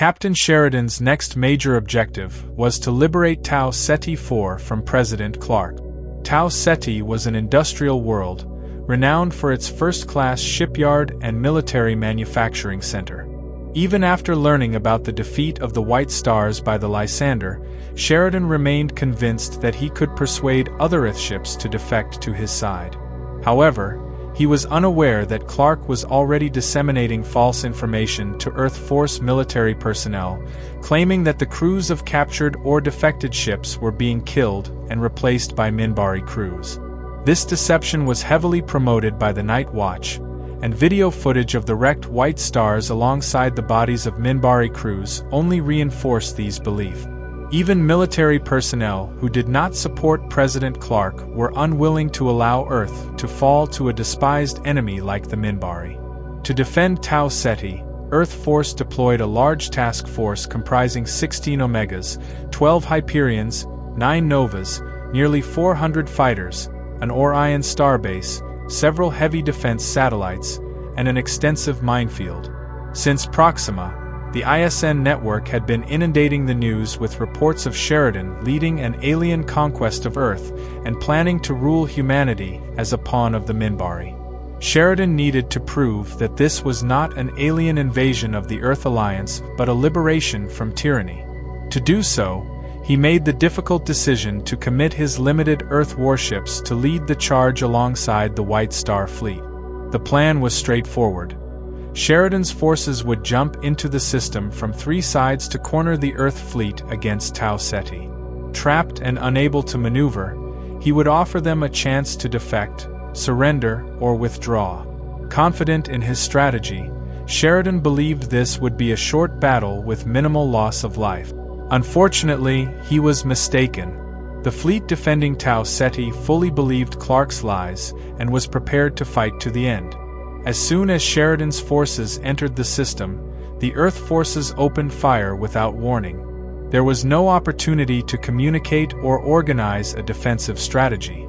Captain Sheridan's next major objective was to liberate Tau Ceti IV from President Clark. Tau Ceti was an industrial world, renowned for its first-class shipyard and military manufacturing center. Even after learning about the defeat of the White Stars by the Lysander, Sheridan remained convinced that he could persuade other Earthships to defect to his side. However, he was unaware that Clark was already disseminating false information to Earth Force military personnel, claiming that the crews of captured or defected ships were being killed and replaced by Minbari crews. This deception was heavily promoted by the Night Watch, and video footage of the wrecked White Stars alongside the bodies of Minbari crews only reinforced these beliefs. Even military personnel who did not support President Clark were unwilling to allow Earth to fall to a despised enemy like the Minbari. To defend Tau Ceti, Earth Force deployed a large task force comprising 16 Omegas, 12 Hyperions, 9 Novas, nearly 400 fighters, an Orion starbase, several heavy defense satellites, and an extensive minefield. Since Proxima, the ISN network had been inundating the news with reports of Sheridan leading an alien conquest of Earth and planning to rule humanity as a pawn of the Minbari. Sheridan needed to prove that this was not an alien invasion of the Earth Alliance but a liberation from tyranny. To do so, he made the difficult decision to commit his limited Earth warships to lead the charge alongside the White Star fleet. The plan was straightforward. Sheridan's forces would jump into the system from 3 sides to corner the Earth fleet against Tau Ceti. Trapped and unable to maneuver, he would offer them a chance to defect, surrender, or withdraw. Confident in his strategy, Sheridan believed this would be a short battle with minimal loss of life. Unfortunately, he was mistaken. The fleet defending Tau Ceti fully believed Clark's lies and was prepared to fight to the end. As soon as Sheridan's forces entered the system, the Earth forces opened fire without warning. There was no opportunity to communicate or organize a defensive strategy.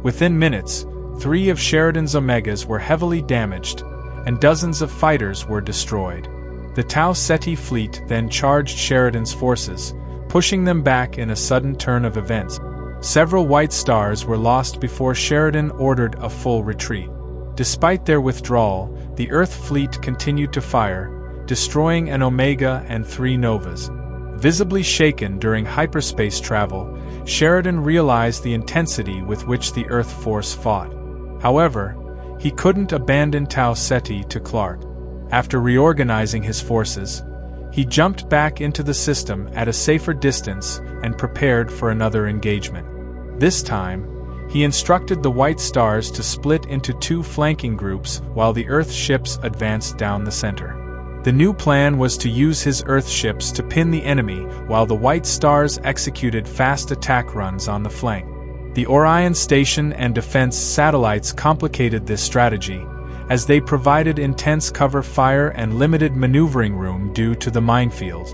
Within minutes, 3 of Sheridan's Omegas were heavily damaged, and dozens of fighters were destroyed. The Tau Ceti fleet then charged Sheridan's forces, pushing them back in a sudden turn of events. Several White Stars were lost before Sheridan ordered a full retreat. Despite their withdrawal, the Earth fleet continued to fire, destroying an Omega and 3 Novas. Visibly shaken during hyperspace travel, Sheridan realized the intensity with which the Earth force fought. However, he couldn't abandon Tau Ceti to Clark. After reorganizing his forces, he jumped back into the system at a safer distance and prepared for another engagement. This time, he instructed the White Stars to split into 2 flanking groups while the Earth ships advanced down the center. The new plan was to use his Earth ships to pin the enemy while the White Stars executed fast attack runs on the flank. The Orion station and defense satellites complicated this strategy, as they provided intense cover fire and limited maneuvering room due to the minefield.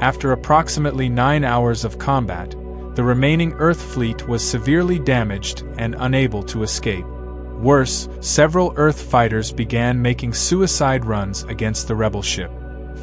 After approximately 9 hours of combat, the remaining Earth fleet was severely damaged and unable to escape. Worse, several Earth fighters began making suicide runs against the rebel ship.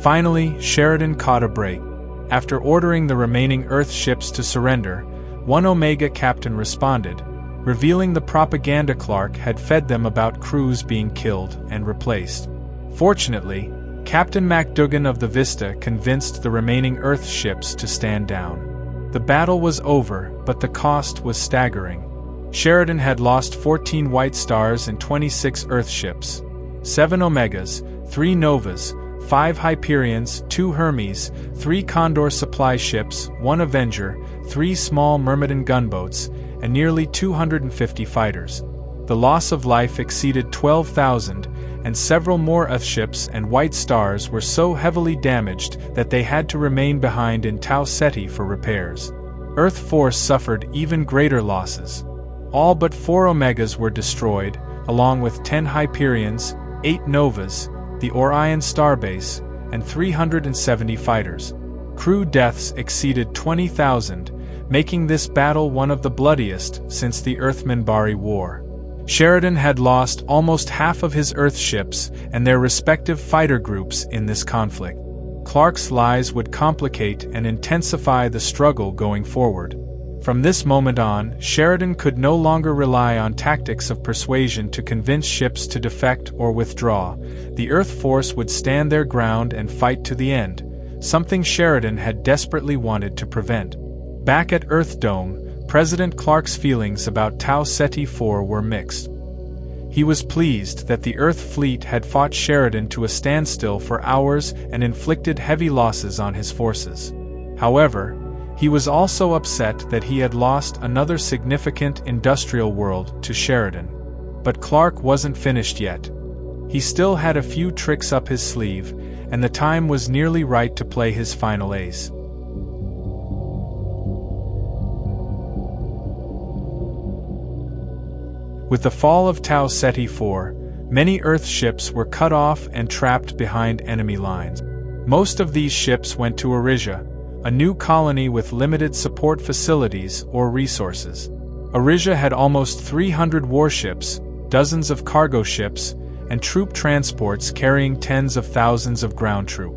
Finally, Sheridan caught a break. After ordering the remaining Earth ships to surrender, 1 Omega captain responded, revealing the propaganda Clark had fed them about crews being killed and replaced. Fortunately, Captain MacDougan of the Vista convinced the remaining Earth ships to stand down. The battle was over, but the cost was staggering. Sheridan had lost 14 White Stars and 26 Earth ships, 7 Omegas, 3 Novas, 5 Hyperions, 2 Hermes, 3 Condor supply ships, 1 Avenger, 3 small Myrmidon gunboats, and nearly 250 fighters. The loss of life exceeded 12,000, and several more Earthships and White Stars were so heavily damaged that they had to remain behind in Tau Ceti for repairs. Earth Force suffered even greater losses. All but 4 Omegas were destroyed, along with 10 Hyperions, 8 Novas, the Orion starbase, and 370 fighters. Crew deaths exceeded 20,000, making this battle one of the bloodiest since the Earth-Minbari War. Sheridan had lost almost half of his Earth ships and their respective fighter groups in this conflict. Clark's lies would complicate and intensify the struggle going forward. From this moment on, Sheridan could no longer rely on tactics of persuasion to convince ships to defect or withdraw. The Earth force would stand their ground and fight to the end, something Sheridan had desperately wanted to prevent. Back at Earth Dome, President Clark's feelings about Tau Ceti IV were mixed. He was pleased that the Earth fleet had fought Sheridan to a standstill for hours and inflicted heavy losses on his forces. However, he was also upset that he had lost another significant industrial world to Sheridan. But Clark wasn't finished yet. He still had a few tricks up his sleeve, and the time was nearly right to play his final ace. With the fall of Tau Ceti IV, many Earth ships were cut off and trapped behind enemy lines. Most of these ships went to Arisia, a new colony with limited support facilities or resources. Arisia had almost 300 warships, dozens of cargo ships, and troop transports carrying tens of thousands of ground troop.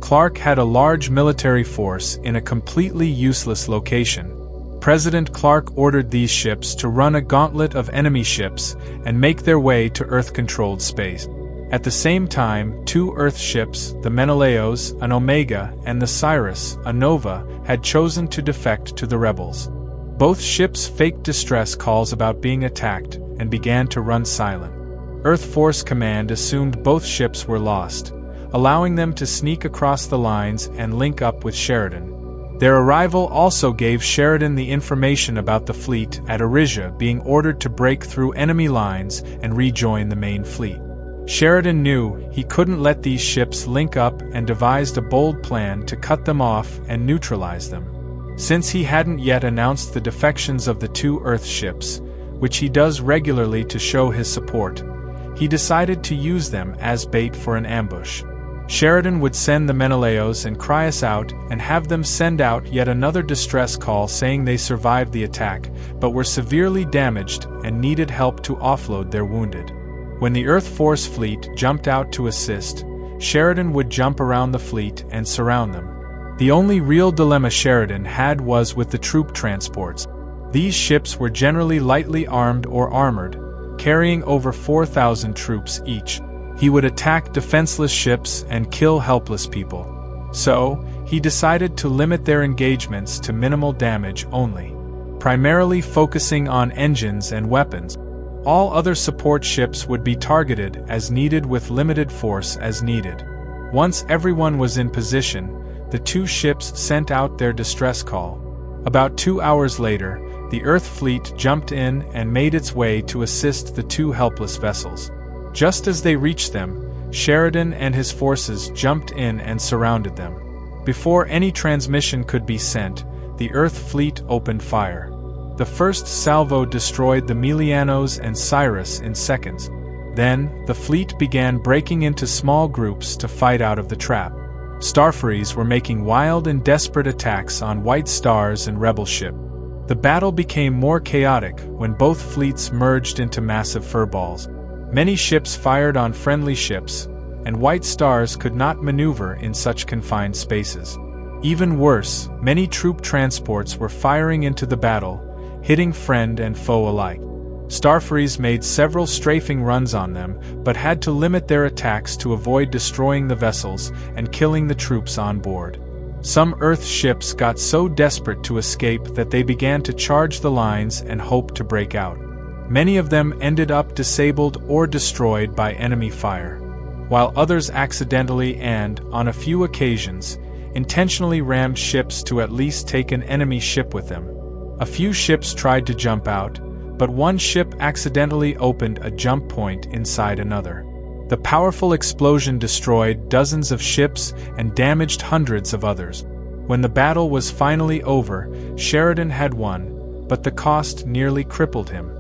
Clark had a large military force in a completely useless location. President Clark ordered these ships to run a gauntlet of enemy ships and make their way to Earth-controlled space. At the same time, 2 Earth ships, the Menelaos, an Omega, and the Cyrus, a Nova, had chosen to defect to the rebels. Both ships faked distress calls about being attacked and began to run silent. Earth Force Command assumed both ships were lost, allowing them to sneak across the lines and link up with Sheridan. Their arrival also gave Sheridan the information about the fleet at Arisia being ordered to break through enemy lines and rejoin the main fleet. Sheridan knew he couldn't let these ships link up and devised a bold plan to cut them off and neutralize them. Since he hadn't yet announced the defections of the 2 Earth ships, which he does regularly to show his support, he decided to use them as bait for an ambush. Sheridan would send the Menelaos and Cryas out and have them send out yet another distress call saying they survived the attack, but were severely damaged and needed help to offload their wounded. When the Earth Force fleet jumped out to assist, Sheridan would jump around the fleet and surround them. The only real dilemma Sheridan had was with the troop transports. These ships were generally lightly armed or armored, carrying over 4,000 troops each. He would attack defenseless ships and kill helpless people. So, he decided to limit their engagements to minimal damage only, primarily focusing on engines and weapons. All other support ships would be targeted as needed with limited force as needed. Once everyone was in position, the 2 ships sent out their distress call. About 2 hours later, the Earth fleet jumped in and made its way to assist the 2 helpless vessels. Just as they reached them, Sheridan and his forces jumped in and surrounded them. Before any transmission could be sent, the Earth fleet opened fire. The first salvo destroyed the Melianos and Cyrus in seconds. Then, the fleet began breaking into small groups to fight out of the trap. Starfaries were making wild and desperate attacks on White Stars and Rebel ship. The battle became more chaotic when both fleets merged into massive furballs. Many ships fired on friendly ships, and White Stars could not maneuver in such confined spaces. Even worse, many troop transports were firing into the battle, hitting friend and foe alike. Starfaries made several strafing runs on them, but had to limit their attacks to avoid destroying the vessels and killing the troops on board. Some Earth ships got so desperate to escape that they began to charge the lines and hope to break out. Many of them ended up disabled or destroyed by enemy fire, while others accidentally and, on a few occasions, intentionally rammed ships to at least take an enemy ship with them. A few ships tried to jump out, but one ship accidentally opened a jump point inside another. The powerful explosion destroyed dozens of ships and damaged hundreds of others. When the battle was finally over, Sheridan had won, but the cost nearly crippled him.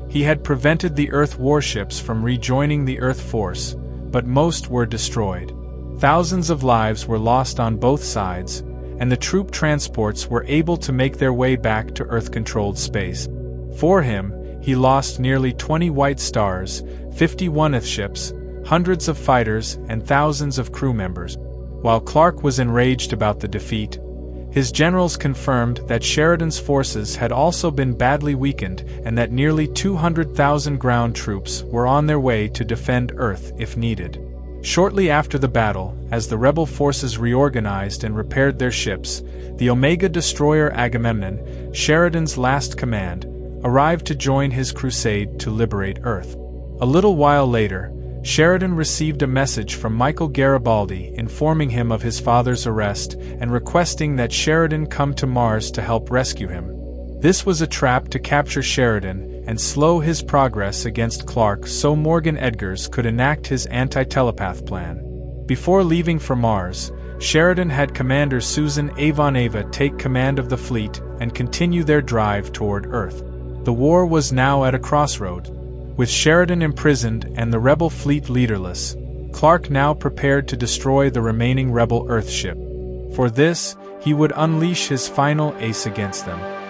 He had prevented the Earth warships from rejoining the Earth force, but most were destroyed. Thousands of lives were lost on both sides, and the troop transports were able to make their way back to Earth-controlled space. For him, he lost nearly 20 White Stars, 51 Earth ships, hundreds of fighters, and thousands of crew members. While Clark was enraged about the defeat, his generals confirmed that Sheridan's forces had also been badly weakened and that nearly 200,000 ground troops were on their way to defend Earth if needed. Shortly after the battle, as the rebel forces reorganized and repaired their ships, the Omega destroyer Agamemnon, Sheridan's last command, arrived to join his crusade to liberate Earth. A little while later, Sheridan received a message from Michael Garibaldi informing him of his father's arrest and requesting that Sheridan come to Mars to help rescue him. This was a trap to capture Sheridan and slow his progress against Clark so Morgan Edgars could enact his anti-telepath plan. Before leaving for Mars, Sheridan had Commander Susan Ivanova take command of the fleet and continue their drive toward Earth. The war was now at a crossroad. With Sheridan imprisoned and the rebel fleet leaderless, Clark now prepared to destroy the remaining rebel Earth ship. For this, he would unleash his final ace against them.